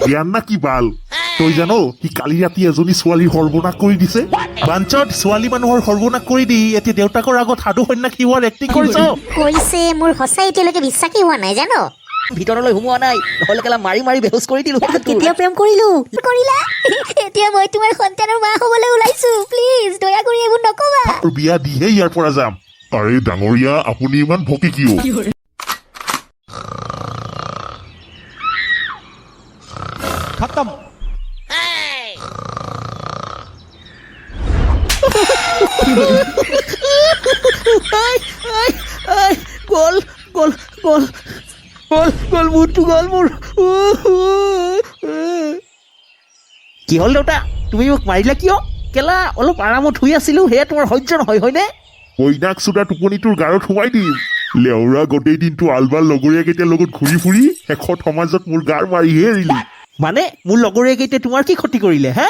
জ্ঞান না কি বাল তই জানো সি কালি ৰাতি এজনী ছোৱালীৰ সৰ্বনাশ কৰি দিছে বাঞ্চত ছোৱালী মানুহৰ সৰ্বনাশ কৰি দি এতিয়া দেউতাকৰ আগত সাধু সন্যাসী হোৱাৰ এক্টিং কৰিছ কৈছে মোৰ সঁচাই এতিয়ালৈকে বিশ্বাসেই হোৱা নাই জানো ভিতৰলৈ সোমোৱা নাই নহ'লে কেলা মাৰি মাৰি বেহুচ কৰি দিলো কেতিয়া প্ৰেম কৰিলো কৰিলা এতিয়া মই তোমাৰ সন্তানৰ মা হ'বলৈ ওলাইছো প্লিজ দয়া কৰি এইবোৰ নকবা আৰু বিয়া দিহে ইয়াৰ পৰা যাম আৰে ডাঙৰীয়া আপুনি ইমান ভকি কিয় खत्म গল গল গল গল গল মোৰটো গল মোৰ কি হ'ল দেউতা তুমি মোক মাৰিলা কিয় কেলা অলপ আৰামত শুই আছিলো সেয়া তোমাৰ সহ্য নহয় হয়নে কইনাক চোদা টোপনিটোৰ গাৰত সোমাই দিম লেউৰা গোটেই দিনটো আলবাল লগৰীয়াকেইটাৰ লগত ঘূৰি ফুৰি শেষত সমাজত মোৰ গাৰ মাৰিহে এৰিলি মানে মোৰ লগৰীয়াকেইটাই তোমাৰ কি ক্ষতি কৰিলে হে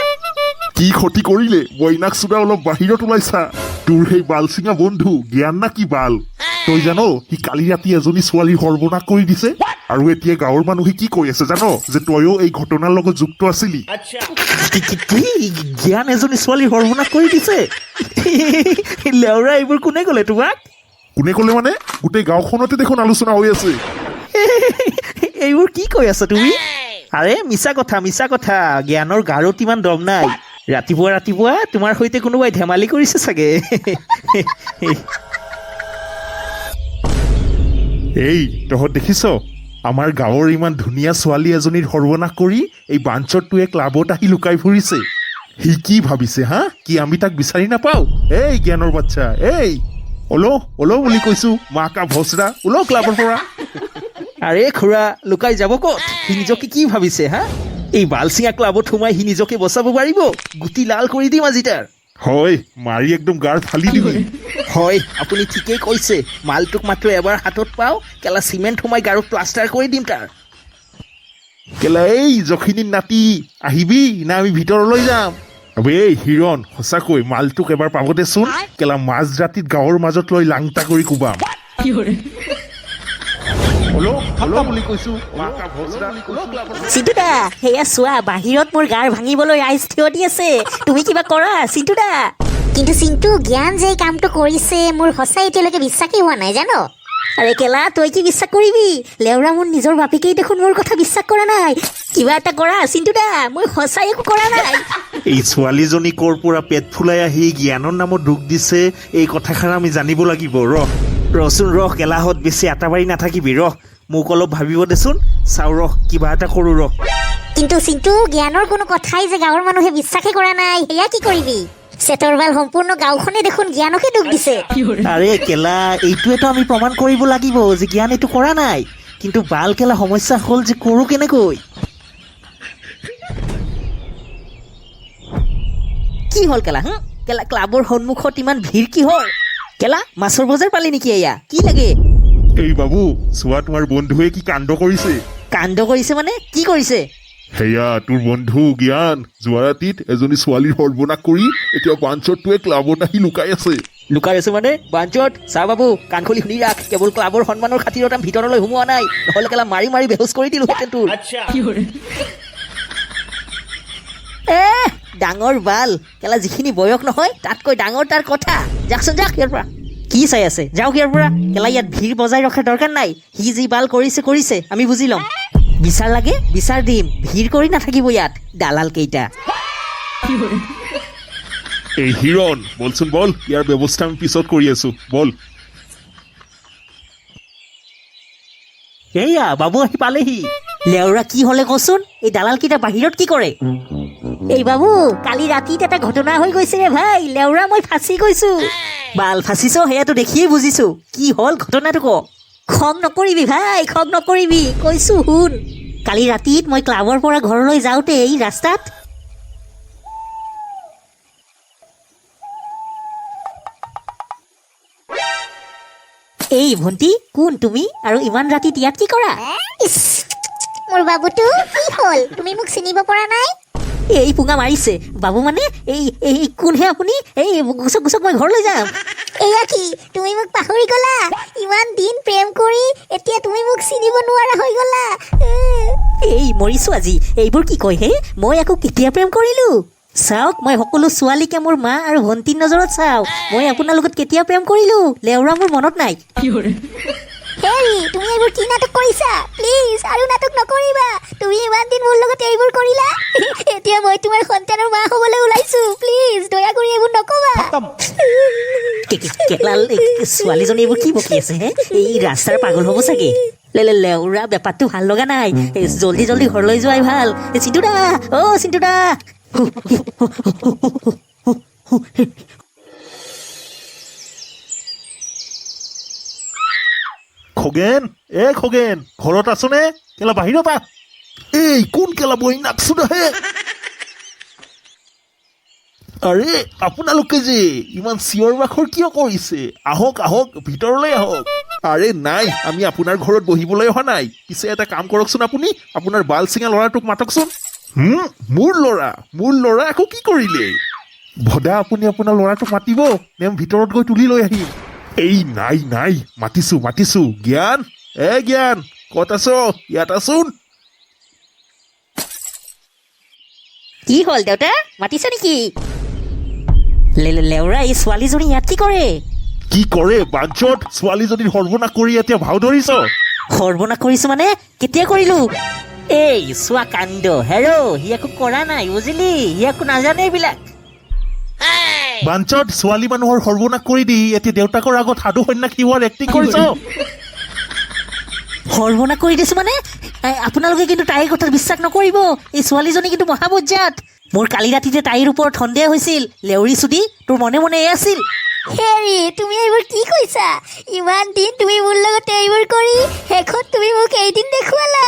কি ক্ষতি কৰিলে বইনাক চোদা অলপ বাহিৰত ওলাইছা তোৰ সেই বালচিঙা বন্ধু জ্ঞান না কি বাল তই জানো সি কালি ৰাতি এজনী ছোৱালীৰ সৰ্বনাশ কৰি দিছে আৰু এতিয়া গাঁৱৰ মানুহে কি কৈ আছে জানো যে তয়ো এই ঘটনাৰ লগত যুক্ত আছিলি কি জ্ঞান এজনী ছোৱালীৰ সৰ্বনাশ কৰি দিছে লেউৰা এইবোৰ কোনে ক'লে তোমাক কোনে ক'লে মানে গোটেই গাঁওখনতে দেখোন আলোচনা হৈ আছে এইবোৰ কি কৈ আছা তুমি আৰে মিছা কথা জ্ঞানৰ গাৰত ইমান দম নাই ৰাতিপুৱা তোমাৰ সৈতে কোনোবাই ধেমালি কৰিছে চাগে এই তহঁত দেখিছ আমাৰ গাঁৱৰ ইমান ধুনীয়া ছোৱালী এজনীৰ সৰ্বনাশ কৰি এই বাঞ্চৰটোৱে ক্লাবত আহি লুকাই ফুৰিছে সি কি ভাবিছে হা কি আমি তাক বিচাৰি নাপাওঁ এই জ্ঞানৰ বাচ্চা এই ওলো বুলি কৈছো মাকা ভচৰা ওলো ক্লাবৰ পৰা আৰে খুৰা লুকাই যাব ক'ত সি নিজকে কি ভাবিছে হা এই বালচিঙা ক্লাবত সোমাই সি নিজকে বচাব পাৰিব গুটি লাল কৰি দিম আজি তাৰ হয় মাৰি একদম গাৰ ফালি দিবি হয় আপুনি ঠিকেই কৈছে মালটোক মাত্ৰ এবাৰ হাতত পাওঁ কেলা চিমেণ্ট সোমাই গাৰত প্লাষ্টাৰ কৰি দিম তাৰ কেলা এই জখিনীৰ নাতি আহিবি না আমি ভিতৰলৈ যাম এই হিৰণ সঁচাকৈ মালটোক এবাৰ পাবতে চোন কেলা মাজ ৰাতিত গাঁৱৰ মাজত লৈ লাংটা কৰি কোবাম বুলি কৈছো মাকা ভচৰা চিন্টুদা সেয়া চোৱা বাহিৰত মোৰ গাৰ ভাঙিবলৈ আইচ থিয় দি আছে তুমি কিবা কৰা চিন্টুদা কিন্তু চিন্টু জ্ঞান যে এই কামটো কৰিছে মোৰ সঁচাই এতিয়ালৈকে বিশ্বাসেই হোৱা নাই জানো আৰে কেলা তই কি বিশ্বাস কৰিবি লেউৰা মোৰ নিজৰ বাপেকেই দেখোন মোৰ কথা বিশ্বাস কৰা নাই কিবা এটা কৰা চিন্টুদা মই সঁচাই একো কৰা নাই এই ছোৱালীজনী ক'ৰ পৰা পেট ফুলাই আহি জ্ঞানৰ নামত দুখ দিছে এই কথাষাৰ আমি জানিব লাগিব ৰচোন কেলাহত বেছি আটাবাৰি নাথাকিবি মোক অলপ ভাবিব দেচোন চাওঁ কিবা এটা কৰোঁ কিন্তু চিন্টু জ্ঞানৰ কোনো কথাই যে গাঁৱৰ মানুহে বিশ্বাসেই কৰা নাই সেয়া কি কৰিবি চেতৰবাল সম্পূৰ্ণ গাঁওখনে দেখোন জ্ঞানকে দুখ দিছে আৰে কেলা এইটোৱেতো আমি প্ৰমাণ কৰিব লাগিব যে জ্ঞান এইটো কৰা নাই কিন্তু বাল কেলা সমস্যা হ'ল যে কৰোঁ কেনেকৈ কি হ'ল কেলা কেলা ক্লাবৰ সন্মুখত ইমান ভিৰ কি হ'ল কেলা মাছৰ বজাৰ পালি নেকি এয়া কি লাগে এই বাবু চোৱা তোমাৰ বন্ধুৱে কি কাণ্ড কৰিছে কাণ্ড কৰিছে মানে কি কৰিছে সেয়া তোৰ বন্ধু জ্ঞান যোৱা ৰাতিত এজনী ছোৱালীৰ সৰ্বনাশ কৰি এতিয়া বাঞ্চৰটোৱে ক্লাবত আহি লুকাই আছে লুকাই আছে মানে বাঞ্চত চাহ বাবু কাণ খুলি শুনি ৰাখ কেৱল ক্লাবৰ সন্মানৰ খাতিৰত আমি ভিতৰলৈ সোমোৱা নাই নহ'লে কেলা মাৰি মাৰি বেহুচ কৰি দিলোহেঁতেন তোৰ ডাঙৰ বাল কেলা যিখিনি বয়স নহয় তাতকৈ ডাঙৰ তাৰ কথা যাকচোন যাক ইয়াৰ পৰা কি চাই আছে যাওক ইয়াৰ পৰা কেলা ইয়াত ভিৰ বজাই ৰখাৰ দৰকাৰ নাই সি যি বাল কৰিছে আমি বুজি ল'ম বিচাৰ লাগে বিচাৰ দিম ভিৰ কৰি নাথাকিব ইয়াত দালাল কেইটা এই হিৰণ বলচোন বল ইয়াৰ ব্যৱস্থা আমি পিছত কৰি আছো বল এয়া বাবু আহি পালেহি লেউৰা কি হ'লে কচোন এই দালাল কেইটা বাহিৰত কি কৰে এই বাবু কালি ৰাতিত এটা ঘটনা হৈ গৈছে ৰে ভাই লেউৰা মই ফাঁচি গৈছো বাল ফাঁচিছ সেয়াতো দেখিয়েই বুজিছো কি হ'ল ঘটনাটো ক খং নকৰিবি ভাই খং নকৰিবি কৈছো শুন কালি ৰাতিত মই ক্লাবৰ পৰা ঘৰলৈ যাওঁতে এই ৰাস্তাত এই ভণ্টি কোন তুমি আৰু ইমান ৰাতিত ইয়াত কি কৰা মোৰ বাবুটো কি হ'ল তুমি মোক চিনিব পৰা নাই এই পুঙা মাৰিছে বাবু মানে এই কোনহে আপুনি এই গুচক মই ঘৰলৈ যাম এয়া কি তুমি মোক পাহৰি গলা ইমান দিন প্ৰেম কৰি এতিয়া তুমি মোক চিনিব নোৱাৰা হৈ গলা এই মৰিছো আজি এইবোৰ কি কয় হে মই আকৌ কেতিয়া প্ৰেম কৰিলো চাওক মই সকলো ছোৱালীকে মোৰ মা আৰু ভণ্টিৰ নজৰত চাওঁ মই আপোনাৰ লগত কেতিয়া প্ৰেম কৰিলো লেউৰা মোৰ মনত নাই হেৰি তুমি এইবোৰ কি নাটক কৰিছা প্লিজ আৰু নাটক নকৰিবা তুমি ইমান দিন মোৰ লগত এইবোৰ কৰিলা এতিয়া মই তোমাৰ সন্তানৰ মা হ'বলৈ ওলাইছো প্লিজ দয়া কৰি এইবোৰ নকবা खत्म কেলাল ছোৱালীজনী এইবোৰ কি বকি আছে হে এই ৰাস্তাৰ পাগল হ'ব চাগে লেউৰা বেপাৰটো ভাল লগা নাই জল্দি জল্দি ঘৰলৈ যোৱাই ভাল চিন্তু দা অ' চিন্তু দা খগেন খগেন ঘৰত আছনে কেলা বাহিৰত আহ এই কোন কেলা বহি নাকচোন আহে আৰে আপোনালোকে যে ইমান চিঞৰ বাখৰ কিয় কৰিছে আহক আহক ভিতৰলৈ আহক আৰে নাই আমি আপোনাৰ ঘৰত বহিবলৈ অহা নাই পিছে এটা কাম কৰকচোন আপুনি আপোনাৰ বাল চিঙা ল'ৰাটোক মাতকচোন মোৰ ল'ৰা আকৌ কি কৰিলে ভদা আপুনি আপোনাৰ ল'ৰাটোক মাতিব নে ভিতৰত গৈ তুলি লৈ আহিম এই নাই মাতিছো জ্ঞান জ্ঞান ক'ত আছ ইয়াত আছোন কি হ'ল দেউতা মাতিছে নেকি লেউৰা এই ছোৱালীজনী ইয়াত কি কৰে কি কৰে বাঞ্চত ছোৱালীজনীৰ সৰ্বনাশ কৰি এতিয়া ভাও ধৰিছ সৰ্বনাশ কৰিছো মানে কেতিয়া কৰিলো এই চোৱা কাণ্ড হেৰ সি একো কৰা নাই বুজিলি সি একো নাজানে এইবিলাক বাঞ্চত ছোৱালী মানুহৰ সৰ্বনাশ কৰি দি এতিয়া দেউতাকৰ আগত সাধু সন্যাসী হোৱাৰ এক্টিং কৰিছ সৰ্বনাশ কৰি দিছো মানে আপোনালোকে কিন্তু তাইৰ কথা বিশ্বাস নকৰিব এই ছোৱালীজনী কিন্তু মহাবজ্জাত মোৰ কালি ৰাতিতে তাইৰ ওপৰত সন্দেহ হৈছিল লেউৰী চুটি তোৰ মনে মনে আছিল হেৰি তুমি এইবোৰ কি কৈছা ইমান দিন তুমি মোৰ লগত এইবোৰ কৰি শেষত তুমি মোক এদিন দেখুৱালা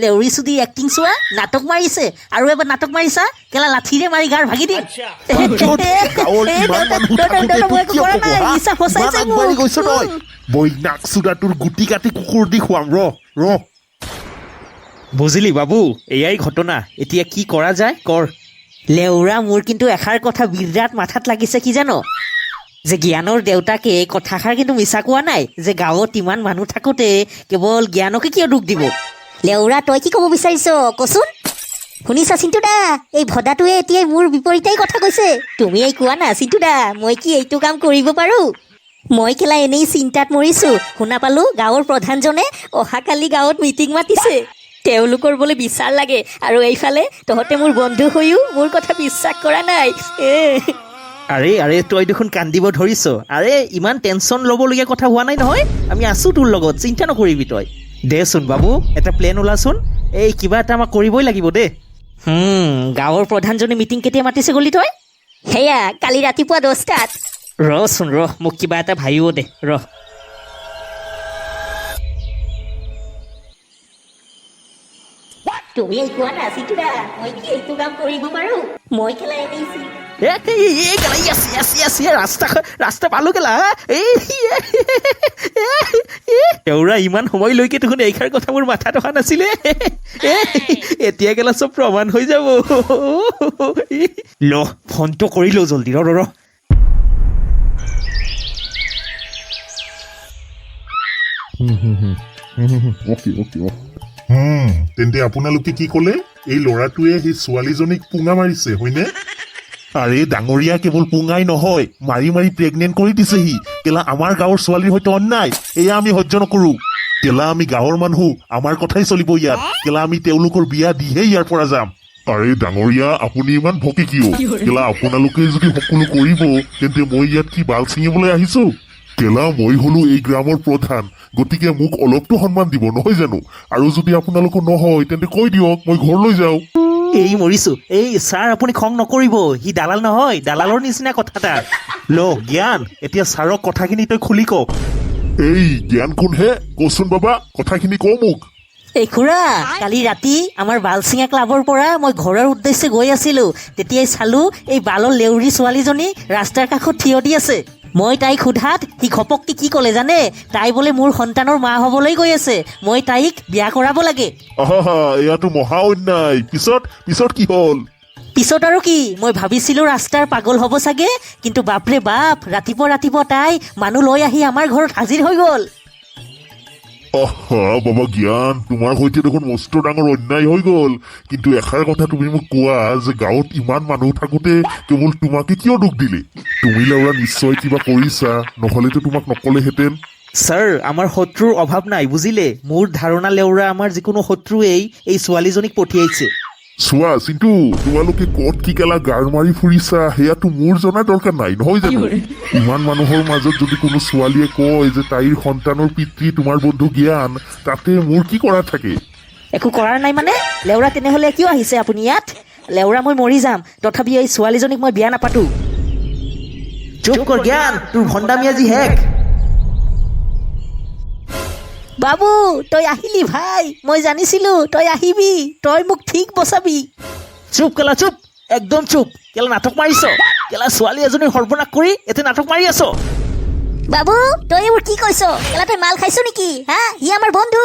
লেউৰী চুটি এক্টিং চোৱা নাটক মাৰিছে আৰু এবাৰ নাটক মাৰিছা কেলা লাঠিৰে মাৰি গাৰ ভাগি দিম বৈনাক চুদা তোৰ গুটি কাটি কুকুৰ দি খুৱাম ৰ বুজিলি বাবু এয়াই ঘটনা এতিয়া কি কৰা যায় কৰ লেউৰা মোৰ কিন্তু এষাৰ কথা বিৰাট মাথাত লাগিছে কি জানো যে জ্ঞানৰ দেউতাকে কথাষাৰ কিন্তু মিছা কোৱা নাই যে গাঁৱত ইমান মানুহ থাকোঁতে কেৱল জ্ঞানকে কিয় দুখ দিব লেউৰা তই কি ক'ব বিচাৰিছ কচোন শুনিছা চিন্তু দা এই ভদাটোৱে এতিয়াই মোৰ বিপৰীতেই কথা কৈছে তুমি এই কোৱা না চিন্তু দা মই কি এইটো কাম কৰিব পাৰোঁ মই কেলা এনেই চিন্তাত মৰিছো শুনা পালো গাঁৱৰ প্ৰধানজনে অহাকালি গাঁৱত মিটিং মাতিছে তেওঁলোকৰ বোলে বিচাৰ লাগে আৰু এইফালে তহঁতে মোৰ বন্ধু হৈও মোৰ কথা বিশ্বাস কৰা নাই আৰে তই দেখোন কান্দিব ধৰিছ আৰে ইমান টেনশ্যন ল'বলগীয়া কথা হোৱা নাই নহয় আমি আছো তোৰ লগত চিন্তা নকৰিবি তই দেচোন বাবু এটা প্লেন ওলাচোন এই কিবা এটা আমাক কৰিবই লাগিব দে গাঁৱৰ প্ৰধানজনে মিটিং কেতিয়া মাতিছে গলি তই সেয়া কালি ৰাতিপুৱা 10টাত ৰচোন মোক কিবা এটা ভাবিব দে তুমি এই কোৱা না চিন্তু দা মই কি এইটো কাম কৰিব পাৰোঁ মই কেলা এনেই ৰাস্তা পালো কেলা এওৰা ইমান সময়লৈকে দেখোন এইষাৰ কথা মোৰ মাথাত অহা নাছিলে এতিয়া কেলা চব প্ৰমাণ হৈ যাব ল ফোনটো কৰি লওঁ জল্দি ৰ তেন্তে আপোনালোকে কি ক'লে এই ল'ৰাটোৱে সেই ছোৱালীজনীক পুঙা মাৰিছে হয়নে আৰে ডাঙৰীয়া কেৱল পুঙাই নহয় মাৰি প্ৰেগনেণ্ট কৰি দিছে সি কেলা আমাৰ গাঁৱৰ ছোৱালীৰ সৈতে অন্যায় এয়া আমি সহ্য নকৰো কেলা আমি গাঁৱৰ মানুহ আমাৰ কথাই চলিব ইয়াত কেলা আমি তেওঁলোকৰ বিয়া দিহে ইয়াৰ পৰা যাম আৰে ডাঙৰীয়া আপুনি ইমান ভকে কিয় কেলা আপোনালোকে যদি সকলো কৰিব তেন্তে মই ইয়াত কি বাল ছিঙিবলৈ আহিছো কেলা মই হলো এই গ্ৰামৰ প্ৰধান গতিকে মোক অলপতো সন্মান দিব নহয় জানো আৰু যদি আপোনালোকৰ নহয় তেন্তে কৈ দিয়ক মই ঘৰলৈ যাওঁ এই মৰিছো এই ছাৰ আপুনি খং নকৰিব সি দালাল নহয় দালালৰ নিচিনা কথা এটা ল জ্ঞান এতিয়া ছাৰক কথাখিনি তই খুলি কওক এই জ্ঞান কোন হে কচোন বাবা কথাখিনি ক মোক এই খুৰা কালি ৰাতি আমাৰ বালচিঙা ক্লাবৰ পৰা মই ঘৰৰ উদ্দেশ্যে গৈ আছিলো তেতিয়াই চালো এই বালৰ লেউৰী ছোৱালীজনী ৰাস্তাৰ কাষত থিয় দি আছে মই তাইক সোধাত সি ঘপককে কি ক'লে জানে তাই বোলে মোৰ সন্তানৰ মা হ'বলৈ গৈ আছে মই তাইক বিয়া কৰাব লাগে এয়াতো মহা অন্যায় পিছত কি হ'ল পিছত আৰু কি মই ভাবিছিলো ৰাস্তাৰ পাগল হ'ব চাগে কিন্তু বাপৰে বাপ ৰাতিপুৱা তাই মানুহ লৈ আহি আমাৰ ঘৰত হাজিৰ হৈ গ'ল আহা বাবা জ্ঞান তোমাৰ সৈতে দেখোন মস্ত ডাঙৰ অন্যায় হৈ গ'ল কিন্তু এষাৰ কথা তুমি মোক কোৱা যে গাঁৱত ইমান মানুহ থাকোঁতে কেৱল তোমাকে কিয় দুখ দিলে তুমি লেউৰা নিশ্চয় কিবা কৰিছা নহ'লেতো তোমাক নকলেহেঁতেন ছাৰ আমাৰ শত্ৰুৰ অভাৱ নাই বুজিলে মোৰ ধাৰণা লেউৰা আমাৰ যিকোনো শত্ৰুৱেই এই ছোৱালীজনীক পঠিয়াইছে চোৱা চিন্তু তোমালোকে ক'ত কি কেলা গাৰ মাৰি ফুৰিছা সেয়াতো মোৰ জনাৰ দৰকাৰ নাই নহয় জানো ইমান মানুহৰ মাজত যদি কোনো ছোৱালীয়ে কয় যে তাইৰ সন্তানৰ পিতৃ তোমাৰ বন্ধু জ্ঞান তাতে মোৰ কি কৰা থাকে একো কৰাৰ নাই মানে লেউৰা তেনেহ'লে কিয় আহিছে আপুনি ইয়াত লেউৰা মই মৰি যাম তথাপি এই ছোৱালীজনীক মই বিয়া নাপাতো চুপ কৰ জ্ঞান তোৰ ভণ্ডামি আজি শেষ বাবু তই আহিলি ভাই মই জানিছিলো তই আহিবি তই মোক ঠিক বচাবি চুপ কেলা চুপ একদম চুপ কেলা নাটক মাৰিছ কেলা ছোৱালী এজনীৰ সৰ্বনাশ কৰি এতিয়া নাটক মাৰি আছ বাবু তই এইবোৰ কি কৈছ কেলা তই মাল খাইছ নেকি হা সি আমাৰ বন্ধু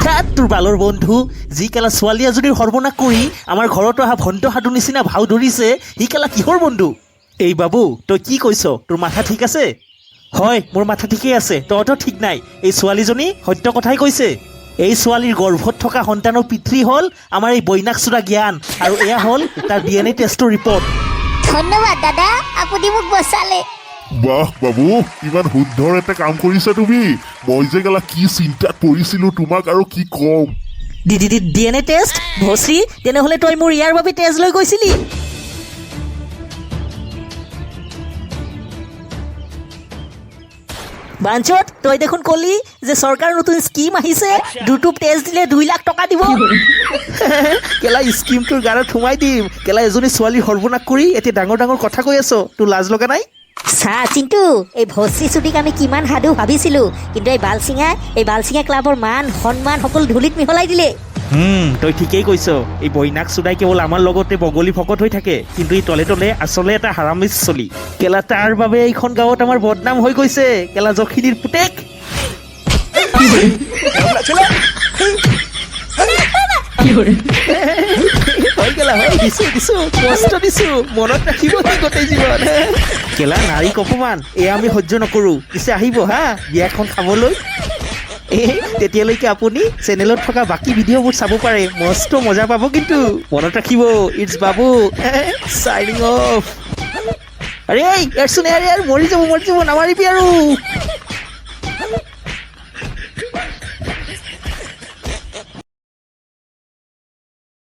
থাত তোৰ বালৰ বন্ধু যি কেলা ছোৱালী এজনীৰ সৰ্বনাশ কৰি আমাৰ ঘৰত অহা ভণ্ট সাধু নিচিনা ভাও ধৰিছে সি কেলা কিহৰ বন্ধু এই বাবু তই কি কৈছ তোৰ মাথা ঠিক আছে হয় মোৰ মাথা ঠিকেই আছে তহঁতৰ ঠিক নাই এই ছোৱালীজনী সত্য কথাই কৈছে এই ছোৱালীৰ গৰ্ভত থকা সন্তানৰ পিতৃ হ'ল আমাৰ এই বৈনাকচোৰা জ্ঞান আৰু এয়া হ'ল তাৰ DNA টেষ্টৰ ৰিপৰ্ট ধন্যবাদ দাদা আপুনি মোক বচালে বাহ বাবু ইমান শুদ্ধৰ এটা কাম কৰিছা তুমি মই যে গেলা কি চিন্তাত পৰিছিলো তোমাক আৰু কি কম DNA টেষ্ট ভচি তেনেহ'লে তই মোৰ ইয়াৰ বাবে তেজ লৈ গৈছিলি বাঞ্চত তই দেখোন কলি যে চৰকাৰ নতুন স্কিম আহিছে দুটুপ তেজ দিলে 2 লাখ টকা দিব কেলা স্কিমটোৰ গাৰত সোমাই দিম কেলা এজনী ছোৱালী সৰ্বনাশ কৰি এতিয়া ডাঙৰ ডাঙৰ কথা কৈ আছ তোৰ লাজ লগা নাই চা চিন্তু এই ভচি চুটিক আমি কিমান সাধু ভাবিছিলো কিন্তু এই বালচিঙা ক্লাবৰ মান সন্মান সকলো ধূলিত মিহলাই দিলে তই ঠিকেই কৈছ এই বৈনাক চুদাই কেৱল আমাৰ লগতে বগলী ভকত হৈ থাকে কিন্তু ই তলে তলে আচলতে এটা হাৰামিজ চলি কেলা তাৰ বাবে এইখন গাঁৱত আমাৰ বদনাম হৈ গৈছে কেলা জখিনীৰ পুতেক হয় কেলা হয় দিছো কষ্ট দিছো মনত ৰাখিব গোটেই জীৱন কেলা নাৰীক অপমান এয়া আমি সহ্য নকৰো পিছে আহিব হা বিয়াখন খাবলৈ তেতিয়ালৈকে আপুনি চেনেলত থকা বাকী ভিডিঅ'বোৰ চাব পাৰে মস্ত মজা পাব কিন্তু মনত ৰাখিব ইটছ বাবু চাইনিং অফ আৰে ইয়াৰচোন ইয়াৰ মৰি যাব নামাৰিবি আৰু